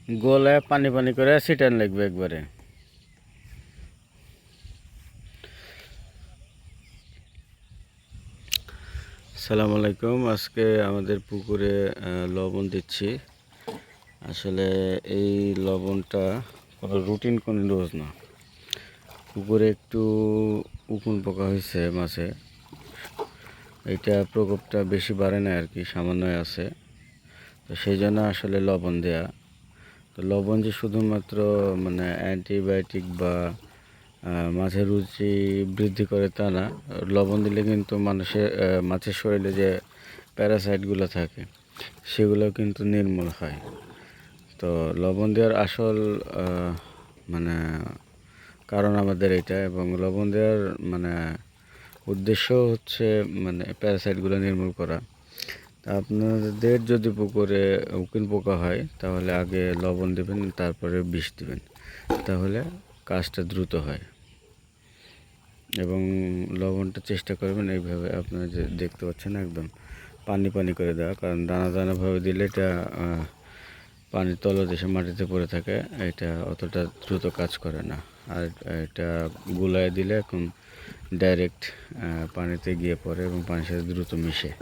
গলায় পানি পানি করে ছিটান লাগবে একবারে। আসসালামু আলাইকুম। আজকে আমাদের পুকুরে লবণ দিচ্ছি। আসলে এই লবণটা কোনো রুটিন কোনো ডোজ না। পুকুরে একটু উকুন পোকা হয়েছে মাছে, এইটা প্রকোপটা বেশি বাড়ে না আর কি, সামান্যই আছে। তো সেই জন্য আসলে লবণ দেয়া। তো লবণ যে শুধুমাত্র মানে অ্যান্টিবায়োটিক বা মাছের রুচি বৃদ্ধি করে তা না। লবণ দিলে কিন্তু মাছের শরীরে যে প্যারাসাইটগুলো থাকে সেগুলো কিন্তু নির্মূল হয়। তো লবণ দেওয়ার আসল মানে কারণ আমাদের এটা, এবং লবণ দেওয়ার মানে উদ্দেশ্য হচ্ছে মানে প্যারাসাইটগুলো নির্মূল করা। তা আপনাদের যদি পুকুরে উকিন পোকা হয় তাহলে আগে লবণ দেবেন, তারপরে বিষ দেবেন, তাহলে কাজটা দ্রুত হয়। এবং লবণটা চেষ্টা করবেন এইভাবে, আপনারা যে দেখতে পাচ্ছেন একদম পানি পানি করে দেওয়া, কারণ দানা দানাভাবে দিলে এটা পানির তলদেশে মাটিতে পড়ে থাকে, এটা অতটা দ্রুত কাজ করে না। আর এটা গুলায় দিলে এখন ডাইরেক্ট পানিতে গিয়ে পড়ে এবং পানির সাথে দ্রুত মিশে।